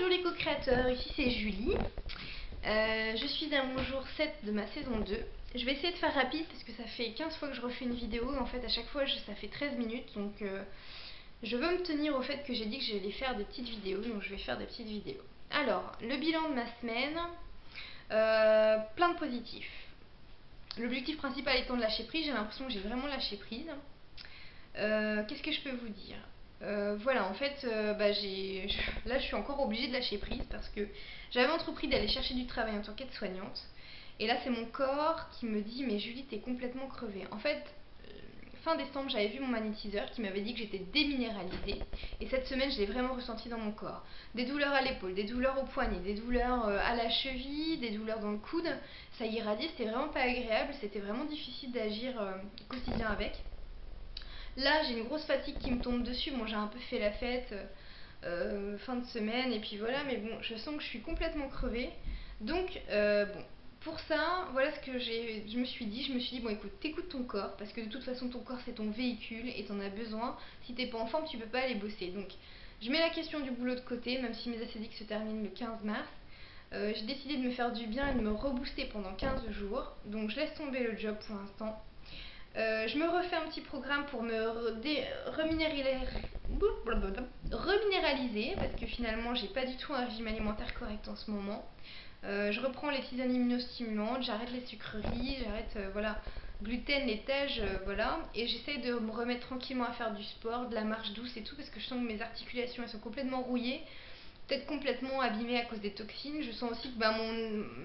Bonjour les co-créateurs, ici c'est Julie. Je suis à mon jour 7 de ma saison 2. Je vais essayer de faire rapide parce que ça fait 15 fois que je refais une vidéo et en fait à chaque fois ça fait 13 minutes donc je veux me tenir au fait que j'ai dit que j'allais faire des petites vidéos, donc je vais faire des petites vidéos. Alors, le bilan de ma semaine, plein de positifs. L'objectif principal étant de lâcher prise, j'ai l'impression que j'ai vraiment lâché prise. Qu'est-ce que je peux vous dire? Voilà, en fait, là je suis encore obligée de lâcher prise parce que j'avais entrepris d'aller chercher du travail en tant qu'aide-soignante. Et là, c'est mon corps qui me dit: mais Julie, t'es complètement crevée. En fait, fin décembre, j'avais vu mon magnétiseur qui m'avait dit que j'étais déminéralisée. Et cette semaine, je l'ai vraiment ressenti dans mon corps. Des douleurs à l'épaule, des douleurs au poignet, des douleurs à la cheville, des douleurs dans le coude. Ça irradiait, c'était vraiment pas agréable. C'était vraiment difficile d'agir au quotidien avec. Là, j'ai une grosse fatigue qui me tombe dessus. Bon, j'ai un peu fait la fête fin de semaine et puis voilà, mais bon, je sens que je suis complètement crevée. Donc, bon, pour ça, voilà ce que je me suis dit. Je me suis dit, bon, écoute, t'écoutes ton corps parce que de toute façon, ton corps c'est ton véhicule et t'en as besoin. Si t'es pas en forme, tu peux pas aller bosser. Donc, je mets la question du boulot de côté, même si mes acédiques se terminent le 15 mars. J'ai décidé de me faire du bien et de me rebooster pendant 15 jours. Donc, je laisse tomber le job pour l'instant. Je me refais un petit programme pour me reminéraliser parce que finalement j'ai pas du tout un régime alimentaire correct en ce moment. Je reprends les tisanes immunostimulantes, j'arrête les sucreries, j'arrête voilà, gluten, laitage, voilà, et j'essaie de me remettre tranquillement à faire du sport, de la marche douce et tout parce que je sens que mes articulations elles sont complètement rouillées, peut-être complètement abîmée à cause des toxines. Je sens aussi que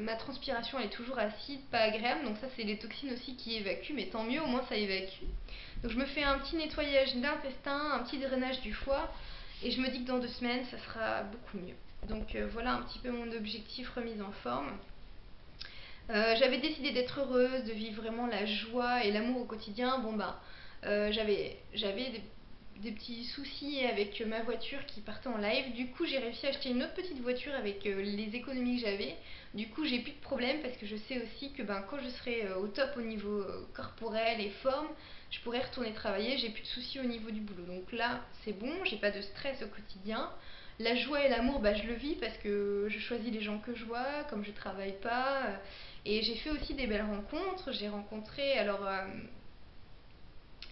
ma transpiration elle est toujours acide, pas agréable, donc ça c'est les toxines aussi qui évacuent, mais tant mieux, au moins ça évacue. Donc je me fais un petit nettoyage d'intestin, un petit drainage du foie, et je me dis que dans 2 semaines ça sera beaucoup mieux. Donc voilà un petit peu mon objectif remise en forme. J'avais décidé d'être heureuse, de vivre vraiment la joie et l'amour au quotidien. Bon j'avais des petits soucis avec ma voiture qui partait en live. Du coup, j'ai réussi à acheter une autre petite voiture avec les économies que j'avais. Du coup, j'ai plus de problème parce que je sais aussi que quand je serai au top au niveau corporel et forme, je pourrai retourner travailler. J'ai plus de soucis au niveau du boulot. Donc là, c'est bon, j'ai pas de stress au quotidien. La joie et l'amour, je le vis parce que je choisis les gens que je vois, comme je travaille pas. Et j'ai fait aussi des belles rencontres. J'ai rencontré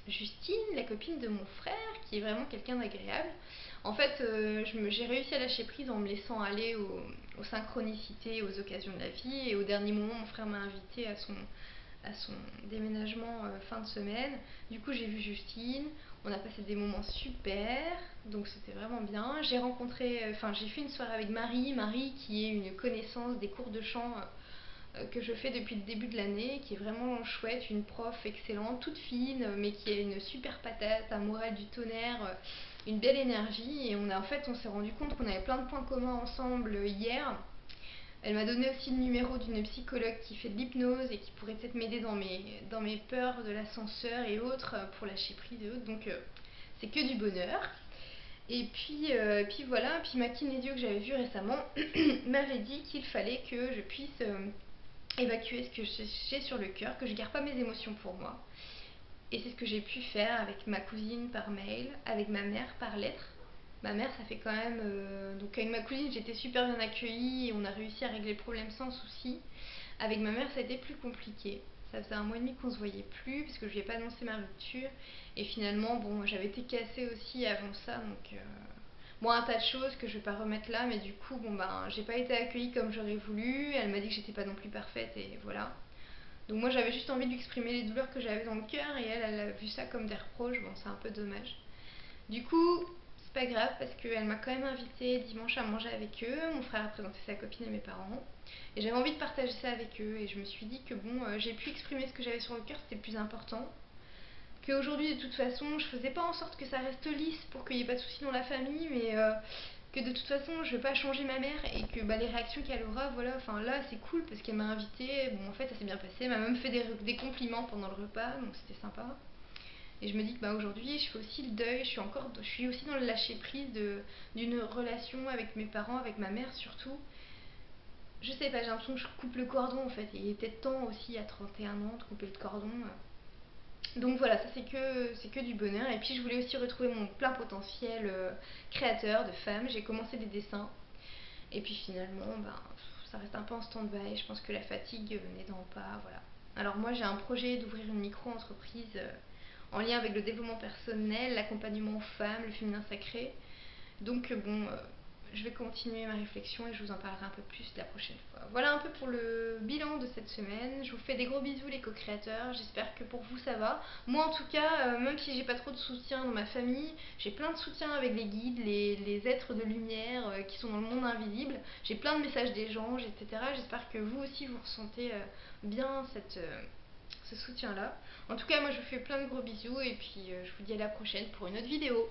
Justine, la copine de mon frère, qui est vraiment quelqu'un d'agréable. En fait, j'ai réussi à lâcher prise en me laissant aller aux synchronicités, aux occasions de la vie. Et au dernier moment, mon frère m'a invité à son déménagement fin de semaine. Du coup, j'ai vu Justine. On a passé des moments super, donc c'était vraiment bien. J'ai fait une soirée avec Marie qui est une connaissance des cours de chant que je fais depuis le début de l'année, qui est vraiment chouette, une prof excellente, toute fine, mais qui a une super patate, un moral du tonnerre, une belle énergie. Et on s'est rendu compte qu'on avait plein de points communs ensemble hier. Elle m'a donné aussi le numéro d'une psychologue qui fait de l'hypnose et qui pourrait peut-être m'aider dans mes peurs de l'ascenseur et autres pour lâcher prise et autres. Donc c'est que du bonheur. Et puis voilà, puis ma kinésio que j'avais vue récemment m'avait dit qu'il fallait que je puisse évacuer ce que j'ai sur le cœur, que je garde pas mes émotions pour moi. Et c'est ce que j'ai pu faire avec ma cousine par mail, avec ma mère par lettre. Ma mère, ça fait quand même... donc avec ma cousine, j'étais super bien accueillie et on a réussi à régler le problème sans souci. Avec ma mère, ça a été plus compliqué. Ça faisait 1 mois et demi qu'on se voyait plus parce que je lui ai pas annoncé ma rupture. Et finalement, bon, j'avais été cassée aussi avant ça, donc... Bon, un tas de choses que je vais pas remettre là, mais du coup, j'ai pas été accueillie comme j'aurais voulu. Elle m'a dit que j'étais pas non plus parfaite et voilà. Donc moi j'avais juste envie d'exprimer les douleurs que j'avais dans le cœur et elle a vu ça comme des reproches. Bon, c'est un peu dommage. Du coup, c'est pas grave parce qu'elle m'a quand même invitée dimanche à manger avec eux. Mon frère a présenté sa copine et mes parents. Et j'avais envie de partager ça avec eux. Et je me suis dit que j'ai pu exprimer ce que j'avais sur le cœur, c'était le plus important. Qu'aujourd'hui, de toute façon, je faisais pas en sorte que ça reste lisse pour qu'il n'y ait pas de soucis dans la famille, mais que de toute façon, je vais pas changer ma mère et que les réactions qu'elle aura, voilà, enfin là, c'est cool parce qu'elle m'a invitée. Bon, en fait, ça s'est bien passé. Elle m'a même fait des compliments pendant le repas, donc c'était sympa. Et je me dis que aujourd'hui, je fais aussi le deuil. Je suis aussi dans le lâcher prise d'une relation avec mes parents, avec ma mère surtout. Je sais pas, j'ai l'impression que je coupe le cordon en fait. Et il est peut-être temps aussi à 31 ans de couper le cordon. Donc voilà, ça c'est que du bonheur. Et puis je voulais aussi retrouver mon plein potentiel créateur de femme. J'ai commencé des dessins. Et puis finalement, ben, ça reste un peu en stand-by. Je pense que la fatigue n'aidant pas, voilà. Alors moi j'ai un projet d'ouvrir une micro-entreprise en lien avec le développement personnel, l'accompagnement aux femmes, le féminin sacré. Donc bon, je vais continuer ma réflexion et je vous en parlerai un peu plus la prochaine fois. Voilà un peu pour le bilan de cette semaine. Je vous fais des gros bisous les co-créateurs. J'espère que pour vous ça va. Moi en tout cas, même si j'ai pas trop de soutien dans ma famille, j'ai plein de soutien avec les guides, les êtres de lumière qui sont dans le monde invisible. J'ai plein de messages des anges, etc. J'espère que vous aussi vous ressentez bien ce soutien-là. En tout cas, moi je vous fais plein de gros bisous et puis je vous dis à la prochaine pour une autre vidéo.